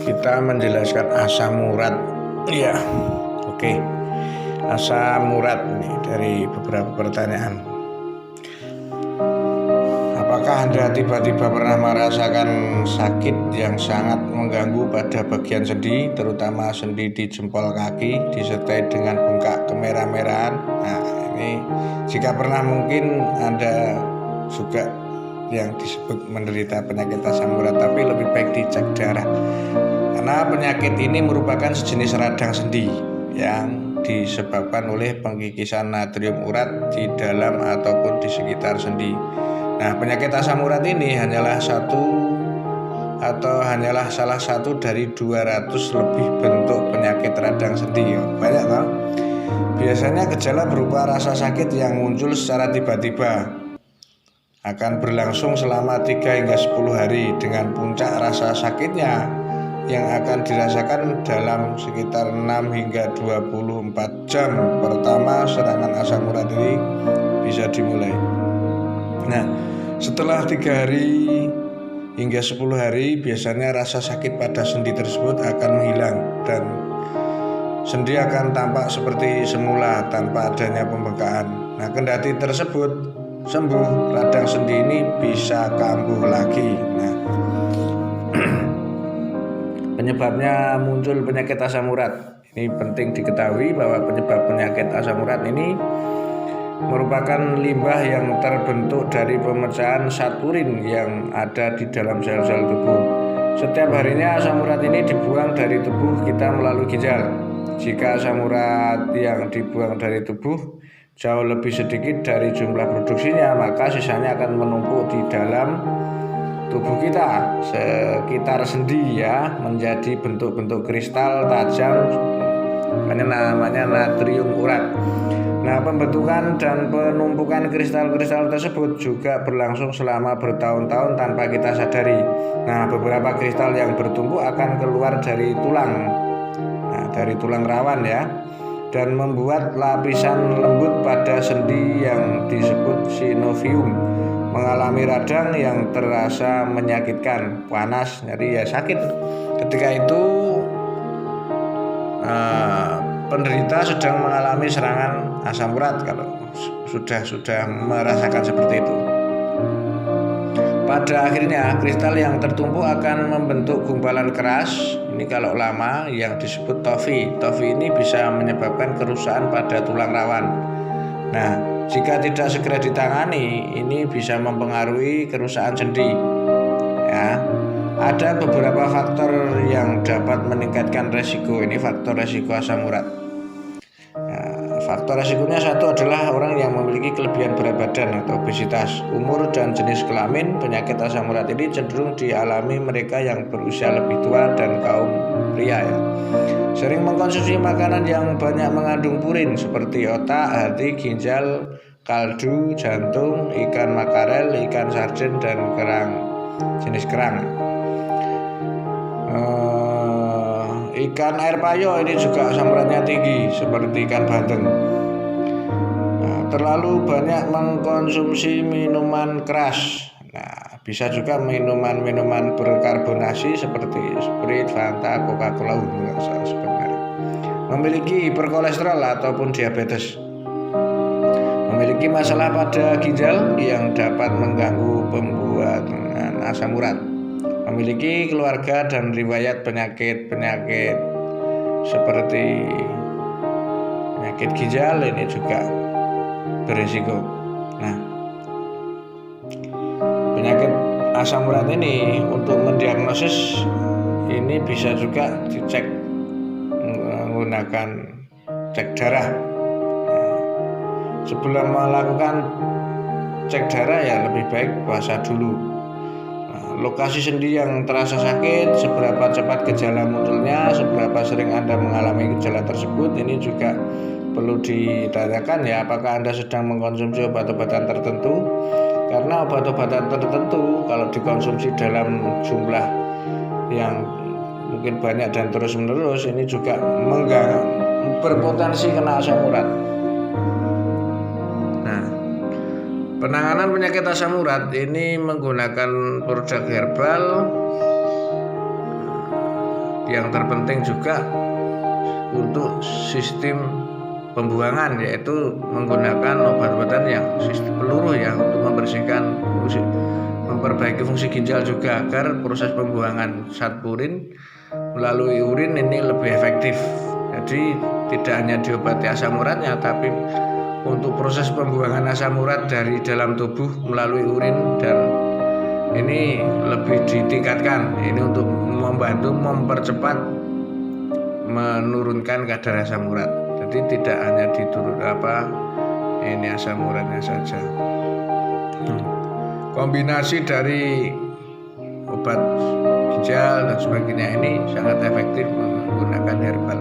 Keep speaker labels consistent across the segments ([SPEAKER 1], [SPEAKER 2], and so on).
[SPEAKER 1] kita menjelaskan asam urat. Ya, oke. Asam urat nih dari beberapa pertanyaan. Apakah Anda tiba-tiba pernah merasakan sakit yang sangat mengganggu pada bagian sendi, terutama sendi di jempol kaki, disertai dengan bengkak kemerah-merahan? Nah, ini jika pernah mungkin Anda juga yang disebut menderita penyakit asam urat, tapi lebih baik dicek darah. Karena penyakit ini merupakan sejenis radang sendi yang disebabkan oleh pengkikisan natrium urat di dalam ataupun di sekitar sendi. Nah, penyakit asam urat ini hanyalah salah satu dari 200 lebih bentuk penyakit radang sendi. Banyak kan? Biasanya gejala berupa rasa sakit yang muncul secara tiba-tiba, akan berlangsung selama 3 hingga 10 hari dengan puncak rasa sakitnya yang akan dirasakan dalam sekitar 6 hingga 24 jam pertama serangan asam urat ini bisa dimulai. Nah, setelah 3 hari hingga 10 hari biasanya rasa sakit pada sendi tersebut akan menghilang dan sendi akan tampak seperti semula tanpa adanya pembengkakan. Nah, kendati tersebut sembuh, radang sendi ini bisa kambuh lagi. Nah, penyebabnya muncul penyakit asam urat. Ini penting diketahui bahwa penyebab penyakit asam urat ini merupakan limbah yang terbentuk dari pemecahan zat urin yang ada di dalam sel-sel tubuh. Setiap harinya asam urat ini dibuang dari tubuh kita melalui ginjal. Jika asam urat yang dibuang dari tubuh jauh lebih sedikit dari jumlah produksinya, maka sisanya akan menumpuk di dalam tubuh kita sekitar sendi ya, menjadi bentuk-bentuk kristal tajam, namanya natrium urat. Nah, pembentukan dan penumpukan kristal-kristal tersebut juga berlangsung selama bertahun-tahun tanpa kita sadari. Nah, beberapa kristal yang bertumpuk akan keluar dari tulang, dari tulang rawan ya, dan membuat lapisan lembut pada sendi yang disebut synovium, mengalami radang yang terasa menyakitkan, panas, nyeri, ya sakit. Ketika itu penderita sedang mengalami serangan asam urat kalau sudah merasakan seperti itu. Pada akhirnya kristal yang tertumpuk akan membentuk gumpalan keras. Ini kalau lama yang disebut tofi. Tofi ini bisa menyebabkan kerusakan pada tulang rawan. Nah, jika tidak segera ditangani, ini bisa mempengaruhi kerusakan sendi. Ya, ada beberapa faktor yang dapat meningkatkan resiko. Ini faktor resiko asam urat. Nah, faktor resikonya satu adalah orang yang memiliki kelebihan berat badan atau obesitas, umur dan jenis kelamin. Penyakit asam urat ini cenderung dialami mereka yang berusia lebih tua dan kaum pria ya. Sering mengkonsumsi makanan yang banyak mengandung purin seperti otak, hati, ginjal, kaldu, jantung, ikan makarel, ikan sarden dan jenis kerang. Ikan air payo ini juga asam uratnya tinggi seperti ikan bandeng. Nah, terlalu banyak mengkonsumsi minuman keras. Nah, bisa juga minuman berkarbonasi seperti Sprite, Fanta, Coca-Cola sebenarnya. Memiliki hiperkolesterol ataupun diabetes. Memiliki masalah pada ginjal yang dapat mengganggu pembuatan asam urat. Memiliki keluarga dan riwayat penyakit seperti penyakit ginjal ini juga berisiko. Nah, penyakit asam urat ini untuk mendiagnosis ini bisa juga dicek menggunakan cek darah. Sebelum melakukan cek darah ya lebih baik puasa dulu. Lokasi sendi yang terasa sakit, seberapa cepat gejala munculnya, seberapa sering Anda mengalami gejala tersebut, ini juga perlu ditanyakan ya, apakah Anda sedang mengkonsumsi obat-obatan tertentu. Karena obat-obatan tertentu kalau dikonsumsi dalam jumlah yang mungkin banyak dan terus-menerus, ini juga berpotensi kena asam urat. Penanganan penyakit asam urat ini menggunakan produk herbal yang terpenting juga untuk sistem pembuangan, yaitu menggunakan obat-obatan yang sistem peluru ya untuk memperbaiki fungsi ginjal juga, agar proses pembuangan zat purin melalui urin ini lebih efektif. Jadi tidak hanya diobati asam uratnya, tapi untuk proses pembuangan asam urat dari dalam tubuh melalui urin dan ini lebih ditingkatkan. Ini untuk membantu mempercepat menurunkan kadar asam urat. Jadi tidak hanya asam uratnya saja. Kombinasi dari obat ginjal dan sebagainya ini sangat efektif menggunakan herbal.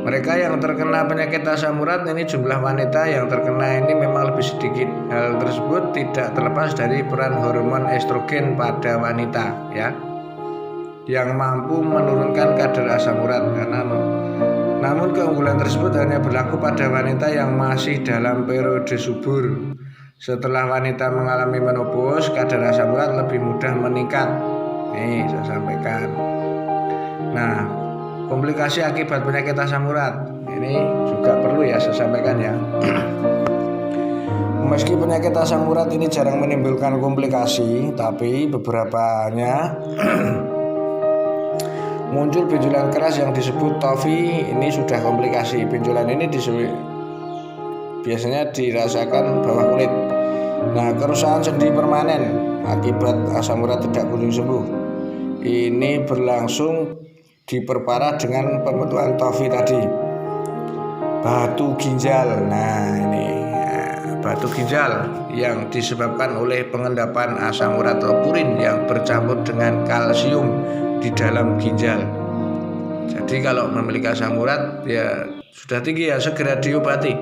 [SPEAKER 1] Mereka yang terkena penyakit asam urat ini, jumlah wanita yang terkena ini memang lebih sedikit. Hal tersebut tidak terlepas dari peran hormon estrogen pada wanita ya, yang mampu menurunkan kadar asam urat. Namun keunggulan tersebut hanya berlaku pada wanita yang masih dalam periode subur. Setelah wanita mengalami menopause, kadar asam urat lebih mudah meningkat. Nih saya sampaikan. Nah, komplikasi akibat penyakit asam urat ini juga perlu ya saya sampaikan ya. Meski penyakit asam urat ini jarang menimbulkan komplikasi, tapi beberapanya muncul benjolan keras yang disebut TOFI. Ini sudah komplikasi. Benjolan ini biasanya dirasakan bawah kulit. Nah, kerusakan sendi permanen akibat asam urat tidak kunjung sembuh ini berlangsung diperparah dengan pembentukan TOFI tadi. Batu ginjal. Nah, ini batu ginjal yang disebabkan oleh pengendapan asam urat atau purin yang bercampur dengan kalsium di dalam ginjal. Jadi kalau memiliki asam urat ya sudah tinggi ya segera diobati,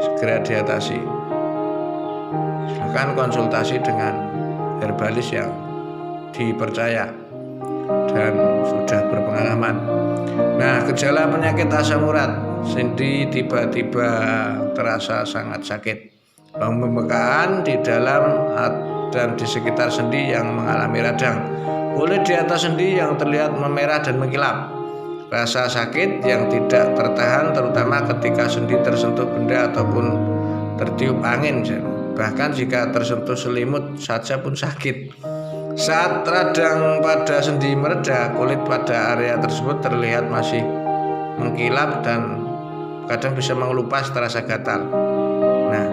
[SPEAKER 1] segera diatasi. Silakan konsultasi dengan herbalis yang dipercaya dan sudah berpengalaman. Nah, gejala penyakit asam urat, sendi tiba-tiba terasa sangat sakit, pembekaan di dalam dan di sekitar sendi yang mengalami radang, kulit di atas sendi yang terlihat memerah dan mengkilap, rasa sakit yang tidak tertahan terutama ketika sendi tersentuh benda ataupun tertiup angin, bahkan jika tersentuh selimut saja pun sakit. Saat radang pada sendi mereda, kulit pada area tersebut terlihat masih mengkilap dan kadang bisa mengelupas terasa gatal. Nah,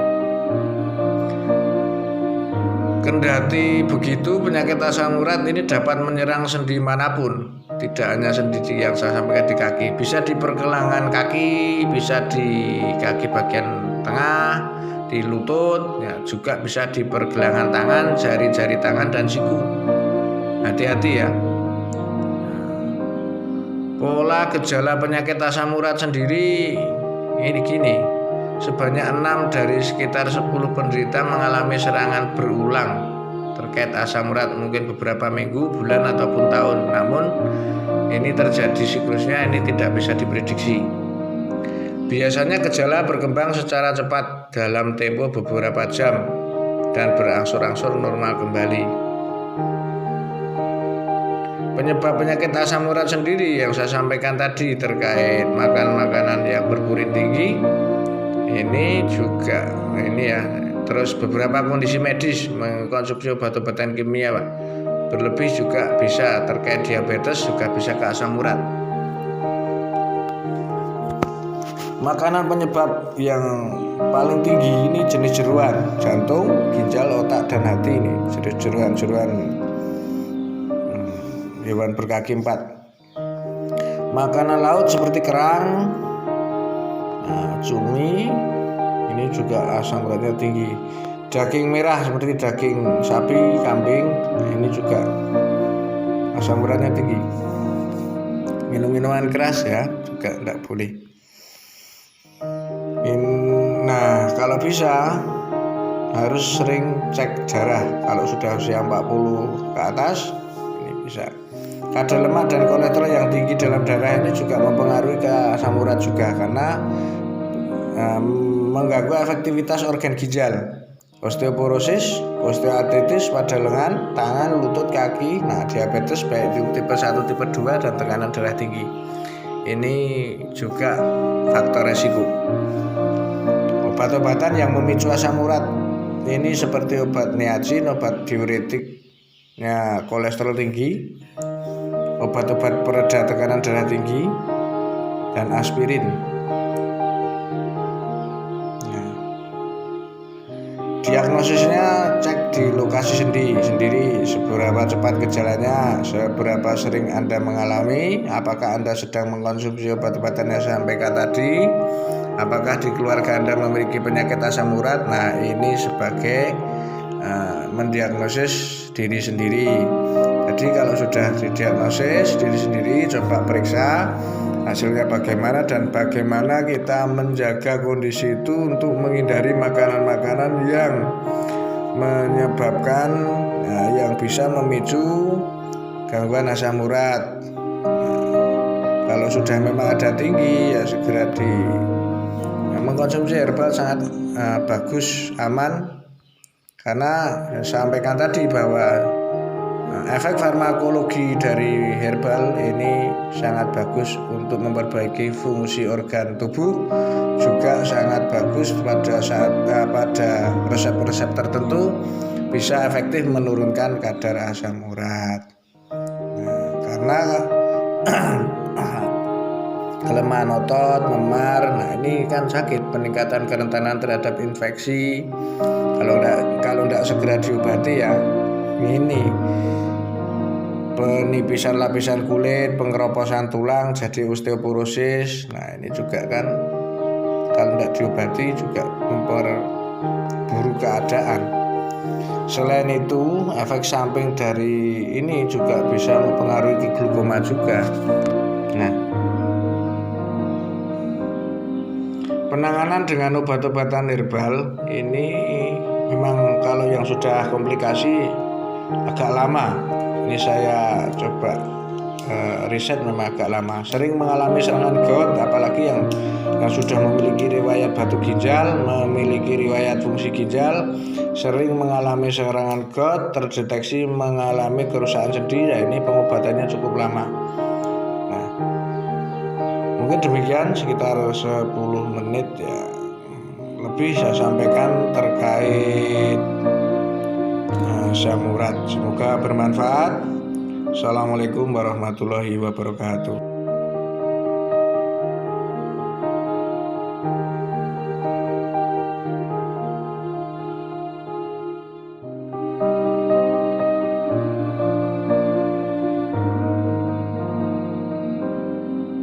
[SPEAKER 1] kendati begitu, penyakit asam urat ini dapat menyerang sendi manapun, tidak hanya sendi yang saya sampaikan di kaki, bisa di pergelangan kaki, bisa di kaki bagian tengah, di lutut, ya, juga bisa di pergelangan tangan, jari-jari tangan dan siku. Hati-hati ya. Pola gejala penyakit asam urat sendiri ini gini. Sebanyak 6 dari sekitar 10 penderita mengalami serangan berulang terkait asam urat, mungkin beberapa minggu, bulan ataupun tahun. Namun ini terjadi siklusnya ini tidak bisa diprediksi. Biasanya gejala berkembang secara cepat dalam tempo beberapa jam dan berangsur-angsur normal kembali. Penyebab penyakit asam urat sendiri yang saya sampaikan tadi terkait makan makanan yang berpurin tinggi, ini juga terus beberapa kondisi medis, mengkonsumsi obat-obatan kimia berlebih juga bisa terkait diabetes, juga bisa ke asam urat. Makanan penyebab yang paling tinggi ini jenis jeruan, jantung, ginjal, otak, dan hati. Ini jenis jeruan hewan berkaki 4. Makanan laut seperti kerang, cumi, ini juga asam uratnya tinggi. Daging merah seperti daging sapi, kambing, ini juga asam uratnya tinggi. Minum-minuman keras ya juga tidak boleh. Nah, kalau bisa harus sering cek darah. Kalau sudah usia 40 ke atas ini bisa. Kadar lemak dan kolesterol yang tinggi dalam darah ini juga mempengaruhi ke asam urat juga, karena mengganggu efektivitas organ ginjal. osteoporosis, osteoartritis pada lengan, tangan, lutut, kaki. Nah, diabetes baik tipe 1, tipe 2 dan tekanan darah tinggi. Ini juga faktor resiko. Obat-obatan yang memicu asam urat ini seperti obat niacin, obat diuretiknya kolesterol tinggi, obat-obat pereda tekanan darah tinggi, dan aspirin. Diagnosisnya cek di lokasi sendiri seberapa cepat gejalanya, seberapa sering Anda mengalami, apakah Anda sedang mengkonsumsi obat-obatan yang saya sampaikan tadi, apakah di keluarga Anda memiliki penyakit asam urat. Nah, ini sebagai mendiagnosis diri sendiri. Jadi kalau sudah didiagnosis diri sendiri, coba periksa hasilnya bagaimana dan bagaimana kita menjaga kondisi itu untuk menghindari makanan-makanan yang menyebabkan yang bisa memicu gangguan asam urat. Kalau sudah memang ada tinggi, ya segera mengkonsumsi herbal sangat bagus, aman, karena saya sampaikan tadi bahwa efek farmakologi dari herbal ini sangat bagus untuk memperbaiki fungsi organ tubuh, juga sangat bagus pada resep-resep tertentu bisa efektif menurunkan kadar asam urat. Karena kelemahan otot, memar, nah ini kan sakit, peningkatan kerentanan terhadap infeksi. Kalau tidak segera diobati, ya ini penipisan lapisan kulit, pengeroposan tulang, jadi osteoporosis. Nah, ini juga kan kalau tidak diobati juga memperburuk keadaan. Selain itu, efek samping dari ini juga bisa mempengaruhi glukoma juga. Nah, penanganan dengan obat-obatan herbal ini memang kalau yang sudah komplikasi agak lama. Ini saya coba riset, memang agak lama. Sering mengalami serangan gout, apalagi yang sudah memiliki riwayat batu ginjal, memiliki riwayat fungsi ginjal, sering mengalami serangan gout, terdeteksi mengalami kerusakan sendi. Ya, ini pengobatannya cukup lama. Nah, mungkin demikian, sekitar 10 menit ya lebih saya sampaikan terkait asam urat. Semoga bermanfaat. Assalamualaikum warahmatullahi wabarakatuh.